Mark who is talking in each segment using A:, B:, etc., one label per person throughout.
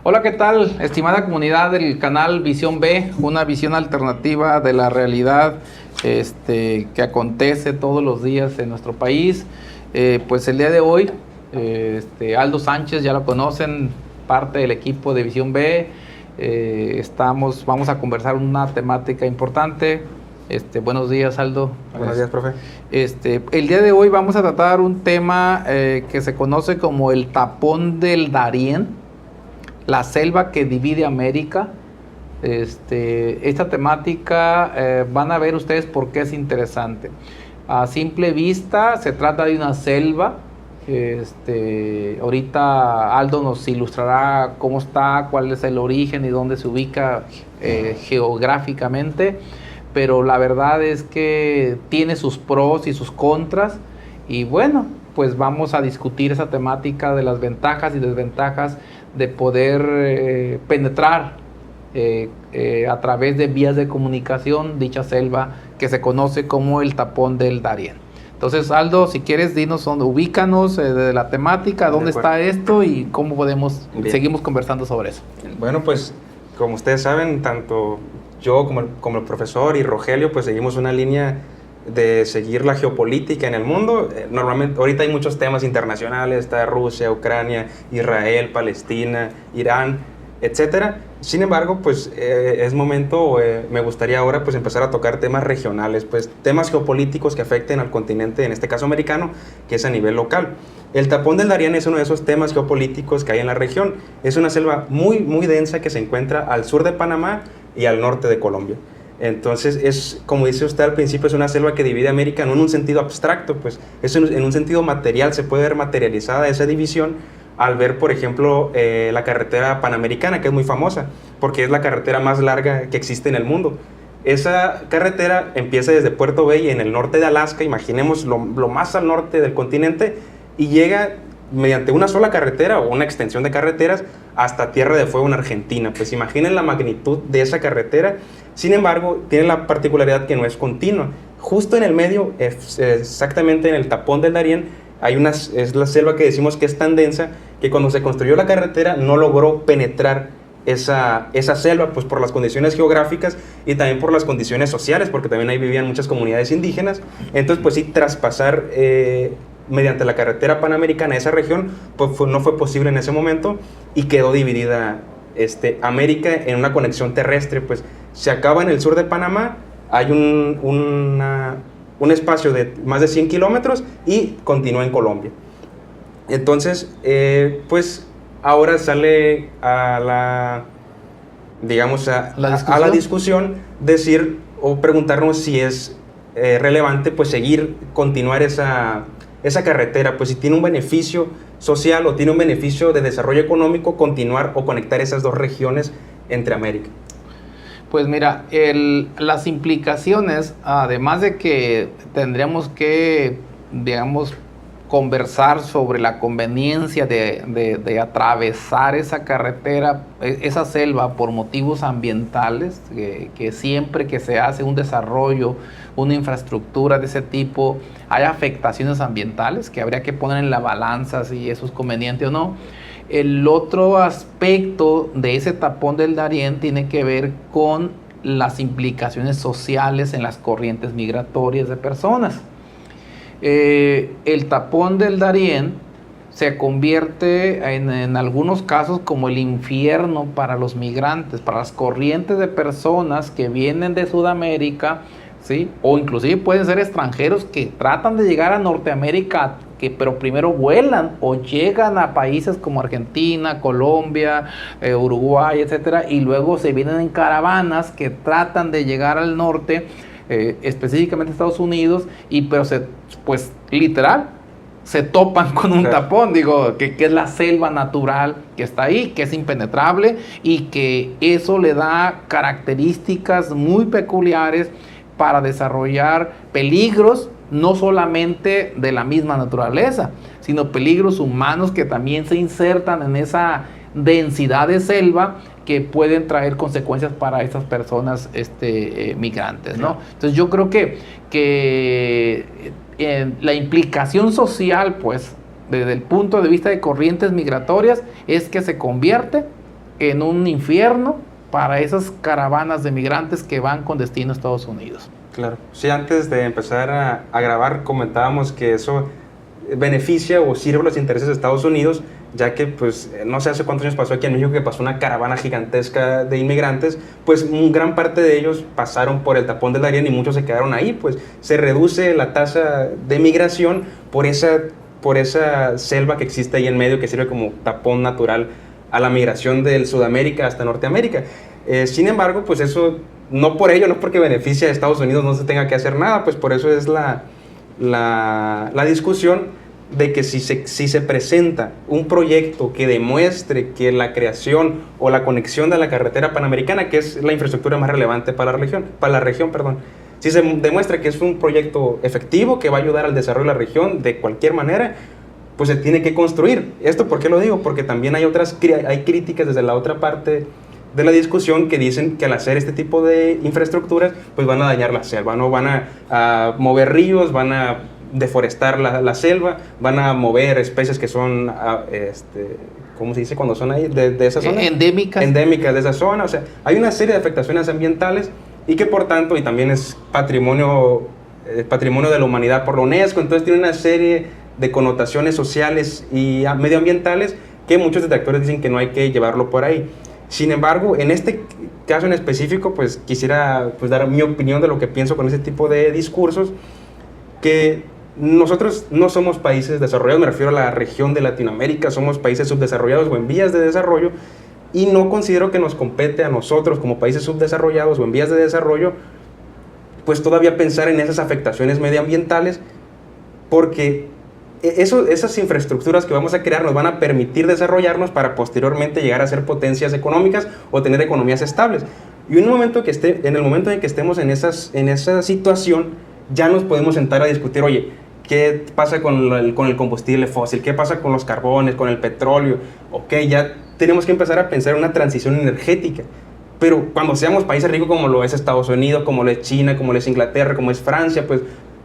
A: Hola, ¿qué tal, estimada comunidad del canal Visión B? Una visión alternativa de la realidad que acontece todos los días en nuestro país. Pues el día de hoy, Aldo Sánchez, ya lo conocen, parte del equipo de Visión B. Vamos a conversar una temática importante. Buenos días, Aldo.
B: Buenos días, profe.
A: El día de hoy vamos a tratar un tema que se conoce como el tapón del Darién, la selva que divide América. Esta temática van a ver ustedes por qué es interesante. A simple vista se trata de una selva. Ahorita Aldo nos ilustrará cómo está, cuál es el origen y dónde se ubica geográficamente, pero la verdad es que tiene sus pros y sus contras, y bueno, pues vamos a discutir esa temática de las ventajas y desventajas de poder penetrar a través de vías de comunicación dicha selva que se conoce como el tapón del Darién. Entonces, Aldo, si quieres, dinos dónde, ubícanos de la temática, dónde está esto y cómo podemos, seguimos conversando sobre eso.
B: Bueno, pues como ustedes saben, tanto yo como el profesor y Rogelio, pues seguimos una línea de seguir la geopolítica en el mundo. Normalmente, ahorita hay muchos temas internacionales, está Rusia, Ucrania, Israel, Palestina, Irán, etcétera. Sin embargo, pues es momento, me gustaría ahora pues empezar a tocar temas regionales, pues temas geopolíticos que afecten al continente, en este caso americano, que es a nivel local. El tapón del Darién es uno de esos temas geopolíticos que hay en la región. Es una selva muy, muy densa que se encuentra al sur de Panamá y al norte de Colombia. Entonces, es, como dice usted al principio, es una selva que divide América no en un sentido abstracto, pues es en un sentido material, se puede ver materializada esa división al ver, por ejemplo, la carretera panamericana, que es muy famosa, porque es la carretera más larga que existe en el mundo. Esa carretera empieza desde Puerto Bay, en el norte de Alaska, imaginemos lo más al norte del continente, y llega mediante una sola carretera o una extensión de carreteras hasta Tierra de Fuego en Argentina. Pues imaginen la magnitud de esa carretera. Sin embargo, tiene la particularidad que no es continua. Justo en el medio, exactamente en el tapón del Darién, es la selva que decimos que es tan densa que cuando se construyó la carretera no logró penetrar esa selva, pues por las condiciones geográficas y también por las condiciones sociales, porque también ahí vivían muchas comunidades indígenas. Entonces, pues sí, traspasar mediante la carretera panamericana esa región, pues no fue posible en ese momento y quedó dividida América en una conexión terrestre. Pues se acaba en el sur de Panamá, hay un espacio de más de 100 kilómetros y continúa en Colombia. Entonces, pues ahora sale a la discusión decir o preguntarnos si es relevante pues continuar esa carretera, pues si tiene un beneficio social o tiene un beneficio de desarrollo económico continuar o conectar esas dos regiones entre América.
A: Pues mira, las implicaciones, además de que tendríamos que, digamos, conversar sobre la conveniencia de atravesar esa carretera, esa selva por motivos ambientales, que siempre que se hace un desarrollo, una infraestructura de ese tipo, hay afectaciones ambientales que habría que poner en la balanza si eso es conveniente o no. El otro aspecto de ese tapón del Darién tiene que ver con las implicaciones sociales en las corrientes migratorias de personas. El tapón del Darién se convierte en algunos casos como el infierno para los migrantes, para las corrientes de personas que vienen de Sudamérica, ¿sí? O inclusive pueden ser extranjeros que tratan de llegar a Norteamérica, pero primero vuelan o llegan a países como Argentina, Colombia, Uruguay, etcétera, y luego se vienen en caravanas que tratan de llegar al norte, específicamente Estados Unidos, pero pues literal se topan con un tapón, que es la selva natural que está ahí, que es impenetrable, y que eso le da características muy peculiares para desarrollar peligros, no solamente de la misma naturaleza, sino peligros humanos que también se insertan en esa densidad de selva que pueden traer consecuencias para esas personas migrantes, ¿no? Entonces yo creo que la implicación social, pues, desde el punto de vista de corrientes migratorias, es que se convierte en un infierno para esas caravanas de migrantes que van con destino a Estados Unidos.
B: Claro. Sí, antes de empezar a grabar comentábamos que eso beneficia o sirve a los intereses de Estados Unidos, ya que pues no sé hace cuántos años pasó aquí en México que pasó una caravana gigantesca de inmigrantes, pues gran parte de ellos pasaron por el tapón del Darién y muchos se quedaron ahí, pues se reduce la tasa de migración por esa selva que existe ahí en medio que sirve como tapón natural a la migración del Sudamérica hasta Norteamérica. Sin embargo, pues eso no por ello, no porque beneficia a Estados Unidos no se tenga que hacer nada, pues por eso es la discusión de que si se presenta un proyecto que demuestre que la creación o la conexión de la carretera panamericana, que es la infraestructura más relevante para la región, si se demuestra que es un proyecto efectivo que va a ayudar al desarrollo de la región de cualquier manera, pues se tiene que construir. ¿Esto por qué lo digo? Porque también hay críticas desde la otra parte de la discusión que dicen que al hacer este tipo de infraestructuras, pues van a dañar la selva, ¿no? Van a mover ríos, van a deforestar la selva, van a mover especies que son, ¿cómo se dice cuando son ahí? De esa zona.
A: Endémicas.
B: Endémicas de esa zona. O sea, hay una serie de afectaciones ambientales y que por tanto, y también es patrimonio de la humanidad por la UNESCO, entonces tiene una serie de connotaciones sociales y medioambientales que muchos detractores dicen que no hay que llevarlo por ahí. Sin embargo, en este caso en específico, pues quisiera dar mi opinión de lo que pienso con ese tipo de discursos, que nosotros no somos países desarrollados, me refiero a la región de Latinoamérica, somos países subdesarrollados o en vías de desarrollo, y no considero que nos compete a nosotros como países subdesarrollados o en vías de desarrollo, pues todavía pensar en esas afectaciones medioambientales, porque esas infraestructuras que vamos a crear nos van a permitir desarrollarnos para posteriormente llegar a ser potencias económicas o tener economías estables. Y en el momento en que estemos en esa situación, ya nos podemos sentar a discutir, oye, ¿qué pasa con el combustible fósil? ¿Qué pasa con los carbones, con el petróleo? Ok, ya tenemos que empezar a pensar en una transición energética. Pero cuando seamos países ricos como lo es Estados Unidos, como lo es China, como lo es Inglaterra, como es Francia, pues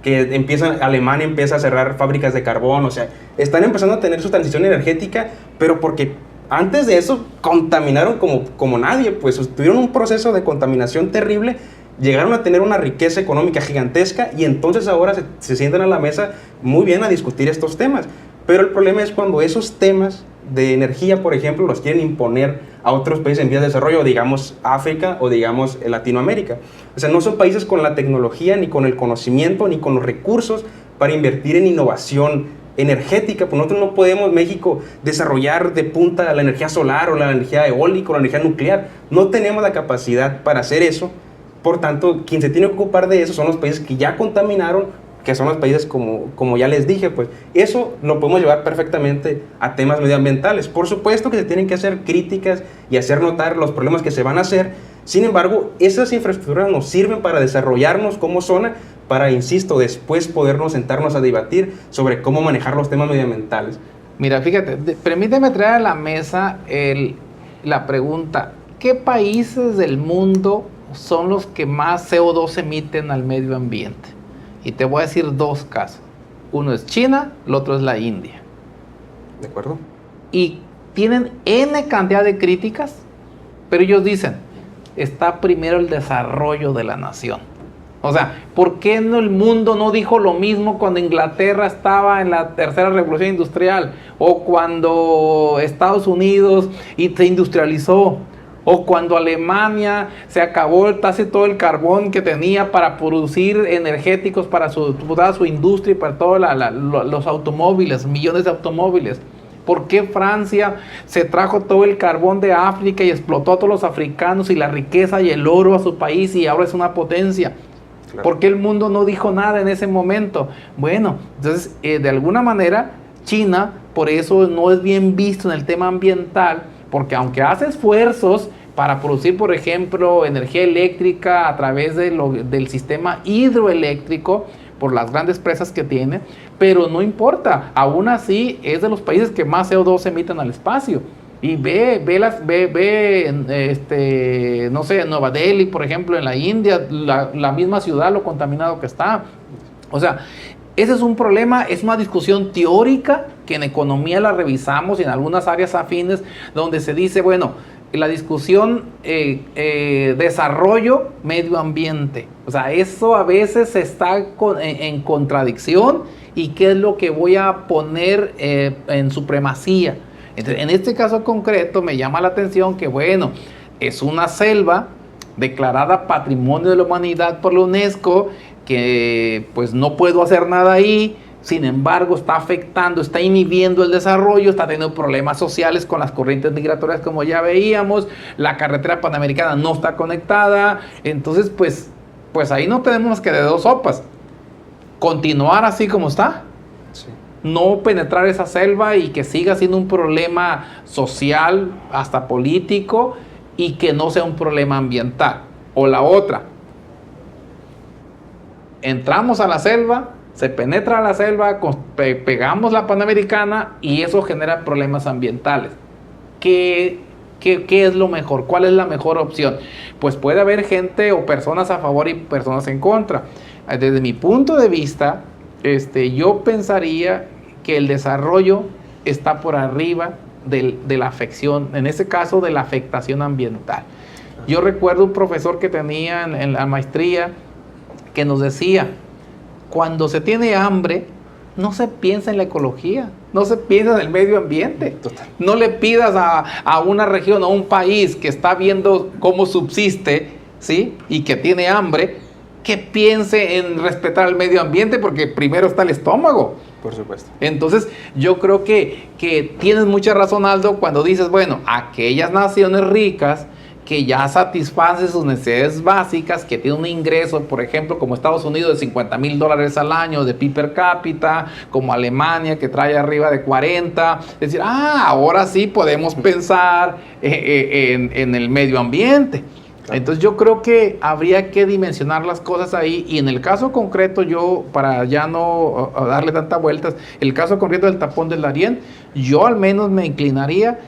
B: que Alemania empieza a cerrar fábricas de carbón, o sea, están empezando a tener su transición energética, pero porque antes de eso contaminaron como nadie, pues tuvieron un proceso de contaminación terrible, llegaron a tener una riqueza económica gigantesca y entonces ahora se sientan a la mesa muy bien a discutir estos temas. Pero el problema es cuando esos temas de energía, por ejemplo, los quieren imponer a otros países en vías de desarrollo, digamos África o digamos Latinoamérica. O sea, no son países con la tecnología, ni con el conocimiento, ni con los recursos para invertir en innovación energética. Pues nosotros no podemos, México, desarrollar de punta la energía solar o la energía eólica o la energía nuclear. No tenemos la capacidad para hacer eso. Por tanto, quien se tiene que ocupar de eso son los países que ya contaminaron, que son los países como ya les dije, pues eso lo podemos llevar perfectamente a temas medioambientales. Por supuesto que se tienen que hacer críticas y hacer notar los problemas que se van a hacer. Sin embargo, esas infraestructuras nos sirven para desarrollarnos como zona, para, insisto, después podernos sentarnos a debatir sobre cómo manejar los temas medioambientales.
A: Mira, fíjate, permíteme traer a la mesa la pregunta, ¿qué países del mundo son los que más CO2 emiten al medio ambiente? Y te voy a decir dos casos. Uno es China, el otro es la India.
B: ¿De acuerdo?
A: Y tienen N cantidad de críticas, pero ellos dicen, está primero el desarrollo de la nación. O sea, ¿por qué el mundo no dijo lo mismo cuando Inglaterra estaba en la tercera revolución industrial? O cuando Estados Unidos se industrializó. O cuando Alemania se acabó casi todo el carbón que tenía para producir energéticos para toda su industria y para todos los automóviles, millones de automóviles. ¿Por qué Francia se trajo todo el carbón de África y explotó a todos los africanos y la riqueza y el oro a su país y ahora es una potencia? Claro. ¿Por qué el mundo no dijo nada en ese momento? Bueno, entonces de alguna manera China por eso no es bien visto en el tema ambiental, porque aunque hace esfuerzos para producir, por ejemplo, energía eléctrica a través del sistema hidroeléctrico, por las grandes presas que tiene, pero no importa, aún así es de los países que más CO2 emiten al espacio. Y no sé, Nueva Delhi, por ejemplo, en la India, la misma ciudad, lo contaminado que está. O sea, ese es un problema, es una discusión teórica que en economía la revisamos y en algunas áreas afines donde se dice, bueno, la discusión desarrollo, medio ambiente. O sea, eso a veces está en contradicción, y qué es lo que voy a poner en supremacía. Entonces, en este caso concreto me llama la atención que, bueno, es una selva declarada Patrimonio de la Humanidad por la UNESCO, que pues no puedo hacer nada ahí. Sin embargo, está afectando, está inhibiendo el desarrollo, está teniendo problemas sociales con las corrientes migratorias, como ya veíamos. La carretera panamericana no está conectada. Entonces, pues ahí no tenemos más que de dos sopas. Continuar así como está.
B: Sí.
A: No penetrar esa selva y que siga siendo un problema social, hasta político, y que no sea un problema ambiental. O la otra, entramos a la selva, se penetra a la selva, pegamos la Panamericana y eso genera problemas ambientales. ¿Qué es lo mejor? ¿Cuál es la mejor opción? Pues puede haber gente o personas a favor y personas en contra. Desde mi punto de vista, yo pensaría que el desarrollo está por arriba de la afección, en este caso de la afectación ambiental. Yo recuerdo un profesor que tenía en la maestría que nos decía: cuando se tiene hambre, no se piensa en la ecología, no se piensa en el medio ambiente.
B: Total.
A: No le pidas a una región, a un país que está viendo cómo subsiste, ¿sí?, y que tiene hambre, que piense en respetar el medio ambiente, porque primero está el estómago.
B: Por supuesto.
A: Entonces, yo creo que tienes mucha razón, Aldo, cuando dices, bueno, aquellas naciones ricas que ya satisfacen sus necesidades básicas, que tienen un ingreso, por ejemplo, como Estados Unidos, de $50,000 al año de PIB per cápita, como Alemania, que trae arriba de 40, es decir, ahora sí podemos pensar en el medio ambiente. Entonces yo creo que habría que dimensionar las cosas ahí, y en el caso concreto, yo, para ya no darle tantas vueltas, el caso concreto del tapón del Darién, yo al menos me inclinaría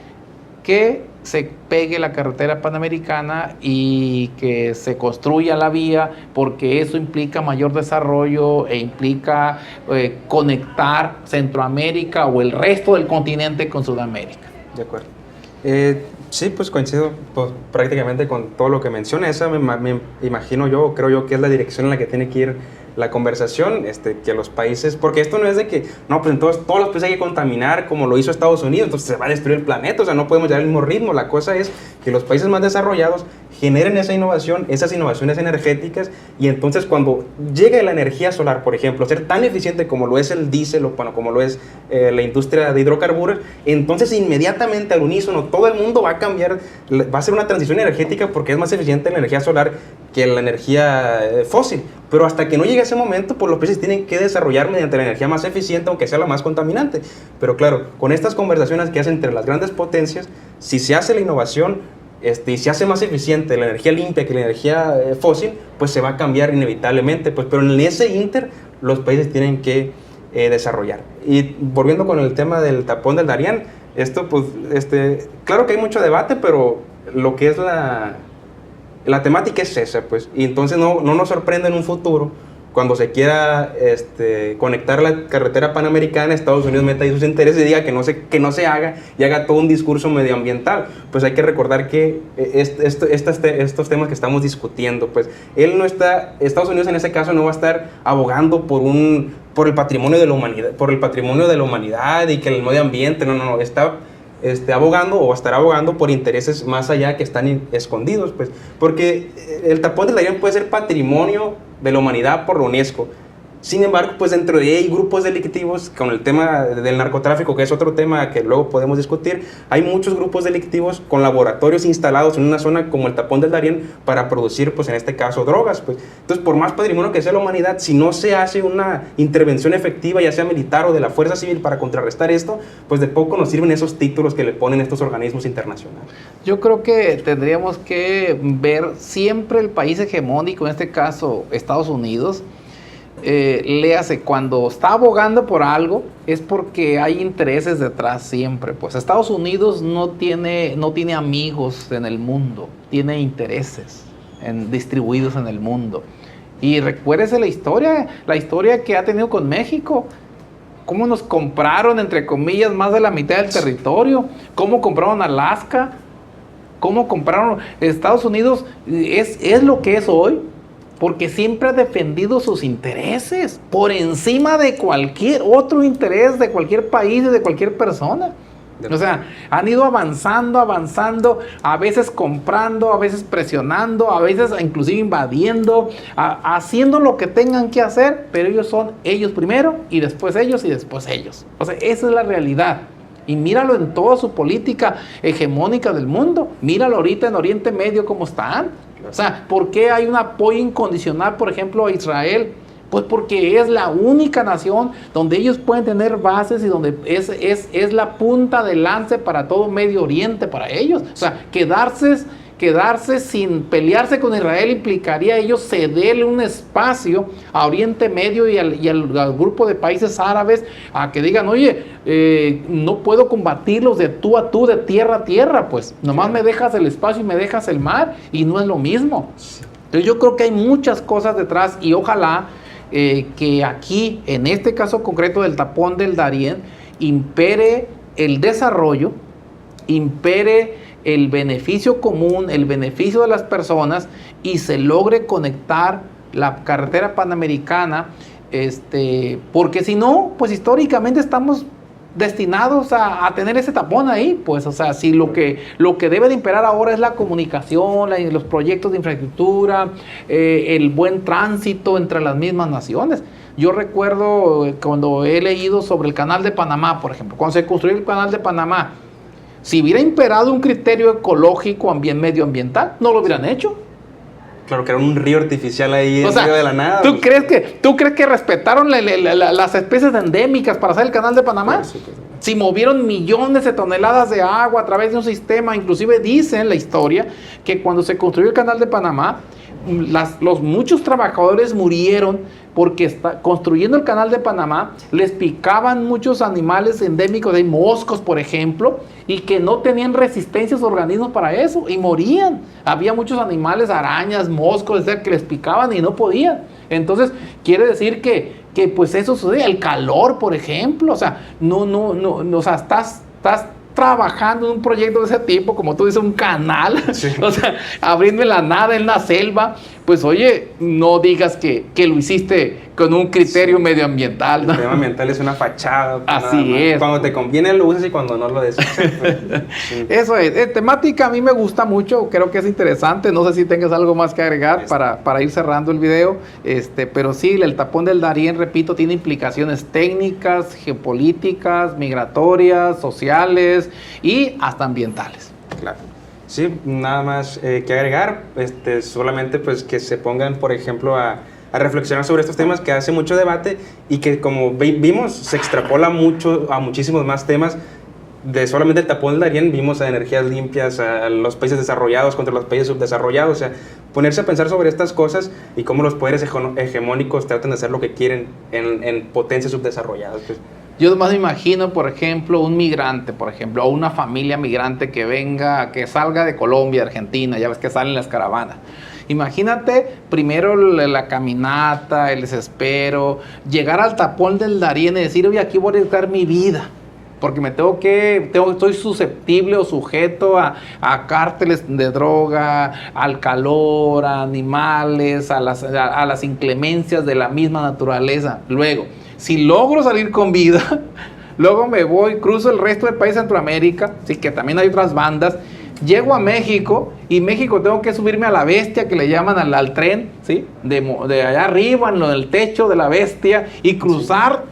A: que se pegue la carretera panamericana y que se construya la vía, porque eso implica mayor desarrollo e implica conectar Centroamérica o el resto del continente con Sudamérica.
B: De acuerdo. Sí, pues coincido pues, prácticamente con todo lo que menciona. Esa me imagino yo, creo yo que es la dirección en la que tiene que ir la conversación, que los países, porque esto no es de que, no, pues entonces todos los países hay que contaminar como lo hizo Estados Unidos, entonces se va a destruir el planeta, o sea, no podemos llevar el mismo ritmo. La cosa es que los países más desarrollados generen esa innovación, esas innovaciones energéticas, y entonces cuando llegue la energía solar, por ejemplo, ser tan eficiente como lo es el diésel o bueno, como lo es la industria de hidrocarburos, entonces inmediatamente al unísono todo el mundo va a cambiar, va a ser una transición energética porque es más eficiente la energía solar que la energía fósil. Pero hasta que no llegue ese momento, pues los países tienen que desarrollar mediante la energía más eficiente, aunque sea la más contaminante. Pero claro, con estas conversaciones que hacen entre las grandes potencias, si se hace la innovación y se hace más eficiente la energía limpia que la energía fósil, pues se va a cambiar inevitablemente. Pues, pero en ese inter, los países tienen que desarrollar. Y volviendo con el tema del tapón del Darién, claro que hay mucho debate, pero lo que es la temática es esa, pues, y entonces no nos sorprende en un futuro cuando se quiera conectar la carretera panamericana, Estados Unidos meta ahí sus intereses y diga que no se haga y haga todo un discurso medioambiental. Pues hay que recordar que estos temas que estamos discutiendo, pues Estados Unidos en ese caso no va a estar abogando por el patrimonio de la humanidad, y que el medio ambiente, no, está abogando o estará abogando por intereses más allá que están escondidos, pues, porque el tapón del Darién puede ser patrimonio de la humanidad por la UNESCO. Sin embargo, pues dentro de ahí hay grupos delictivos, con el tema del narcotráfico, que es otro tema que luego podemos discutir. Hay muchos grupos delictivos con laboratorios instalados en una zona como el tapón del Darién para producir, pues en este caso, drogas, pues. Entonces, por más patrimonio que sea la humanidad, si no se hace una intervención efectiva, ya sea militar o de la fuerza civil, para contrarrestar esto, pues de poco nos sirven esos títulos que le ponen estos organismos internacionales.
A: Yo creo que tendríamos que ver siempre el país hegemónico, en este caso Estados Unidos. Léase, cuando está abogando por algo es porque hay intereses detrás siempre. Pues Estados Unidos no tiene amigos en el mundo, tiene intereses distribuidos en el mundo. Y recuérdese la historia que ha tenido con México. Cómo nos compraron, entre comillas, más de la mitad del territorio. Cómo compraron Alaska. cómo compraron. Estados Unidos es lo que es hoy, porque siempre ha defendido sus intereses por encima de cualquier otro interés de cualquier país y de cualquier persona. O sea, han ido avanzando, a veces comprando, a veces presionando, a veces inclusive invadiendo, haciendo lo que tengan que hacer, pero ellos son ellos primero y después ellos y después ellos. O sea, esa es la realidad. Y míralo en toda su política hegemónica del mundo. Míralo ahorita en Oriente Medio cómo están. O sea, ¿por qué hay un apoyo incondicional, por ejemplo, a Israel? Pues porque es la única nación donde ellos pueden tener bases y donde es la punta de lanza para todo Medio Oriente, para ellos. O sea, quedarse sin pelearse con Israel implicaría ellos cederle un espacio a Oriente Medio y al grupo de países árabes a que digan, oye, no puedo combatirlos de tú a tú, de tierra a tierra, pues nomás me dejas el espacio y me dejas el mar, y no es lo mismo. Entonces yo creo que hay muchas cosas detrás, y ojalá que aquí, en este caso concreto del tapón del Darién, impere el desarrollo, impere el beneficio común, el beneficio de las personas, y se logre conectar la carretera panamericana, porque si no, pues históricamente estamos destinados a tener ese tapón ahí, pues, o sea, si lo que debe de imperar ahora es la comunicación, los proyectos de infraestructura, el buen tránsito entre las mismas naciones. Yo recuerdo cuando he leído sobre el canal de Panamá, por ejemplo, cuando se construyó el canal de Panamá, si hubiera imperado un criterio ecológico, medioambiental, no lo hubieran hecho.
B: Claro, que era un río artificial ahí en medio de la nada.
A: ¿Tú crees que respetaron las especies endémicas para hacer el canal de Panamá? Sí, pues. Si movieron millones de toneladas de agua a través de un sistema, inclusive dice en la historia que cuando se construyó el canal de Panamá, los muchos trabajadores murieron porque construyendo el canal de Panamá les picaban muchos animales endémicos, de moscos, por ejemplo, y que no tenían resistencia a sus organismos para eso, y morían. Había muchos animales, arañas, moscos, etcétera, que les picaban y no podían. Entonces, quiere decir que pues eso sucede. El calor, por ejemplo, o sea, o sea, estás trabajando en un proyecto de ese tipo, como tú dices, un canal, sí. O sea, abriendo en la nada, en la selva, pues oye, no digas que lo hiciste con un criterio medioambiental, ¿no? El
B: tema ambiental es una fachada.
A: Así es.
B: Cuando te conviene lo usas y cuando no lo desechas. Pues,
A: sí. Eso es. Temática a mí me gusta mucho, creo que es interesante. No sé si tengas algo más que agregar para ir cerrando el video. Pero sí, el tapón del Darién, repito, tiene implicaciones técnicas, geopolíticas, migratorias, sociales y hasta ambientales.
B: Claro. Sí, nada más que agregar, solamente pues que se pongan, por ejemplo, a reflexionar sobre estos temas, que hace mucho debate y que, como vimos, se extrapola mucho a muchísimos más temas. De solamente el tapón del Darién vimos a energías limpias, a los países desarrollados contra los países subdesarrollados. O sea, ponerse a pensar sobre estas cosas y cómo los poderes hegemónicos tratan de hacer lo que quieren en potencias subdesarrolladas. Pues.
A: Yo más me imagino, por ejemplo, un migrante, por ejemplo, o una familia migrante que salga de Colombia, Argentina, ya ves que salen las caravanas. Imagínate primero la caminata, el desespero, llegar al tapón del Darién y decir, oye, aquí voy a arriesgar mi vida, porque estoy susceptible o sujeto a cárteles de droga, al calor, a animales, a las inclemencias de la misma naturaleza. Luego, si logro salir con vida, luego me voy, cruzo el resto del país de Centroamérica, sí, que también hay otras bandas, llego a México, y México tengo que subirme a la bestia, que le llaman al tren, ¿sí? De allá arriba, en el techo de la bestia, y cruzar,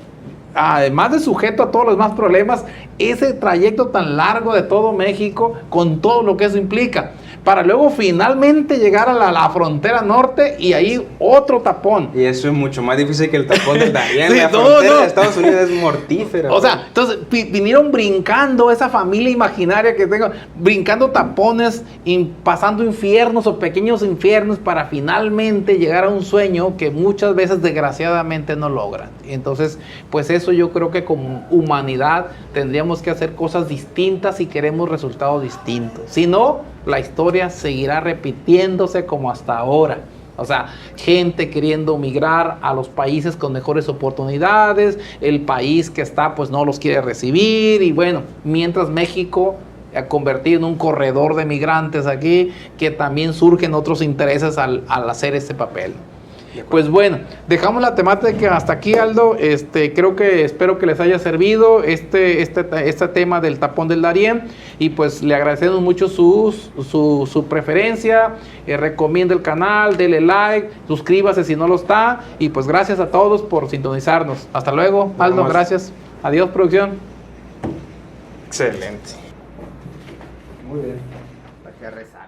A: además de sujeto a todos los demás problemas, ese trayecto tan largo de todo México, con todo lo que eso implica, para luego finalmente llegar a la frontera norte, y ahí otro tapón.
B: Y eso es mucho más difícil que el tapón del Darién. Sí, la frontera de Estados Unidos es mortífera.
A: O sea, entonces vinieron brincando esa familia imaginaria que tengo, brincando tapones, pasando infiernos o pequeños infiernos para finalmente llegar a un sueño que muchas veces desgraciadamente no logran. Entonces, pues eso yo creo que como humanidad tendríamos que hacer cosas distintas si queremos resultados distintos. Si no, la historia seguirá repitiéndose como hasta ahora. O sea, gente queriendo migrar a los países con mejores oportunidades, el país que está pues no los quiere recibir, y bueno, mientras México convertir en un corredor de migrantes aquí, que también surgen otros intereses al hacer este papel. Pues bueno, dejamos la temática hasta aquí, Aldo. Espero que les haya servido este tema del tapón del Darién, y pues le agradecemos mucho su preferencia. Recomienda el canal, dele like, suscríbase si no lo está, y pues gracias a todos por sintonizarnos. Hasta luego, Aldo, gracias. Adiós, producción.
B: Excelente.
A: Muy bien. Para que resalga.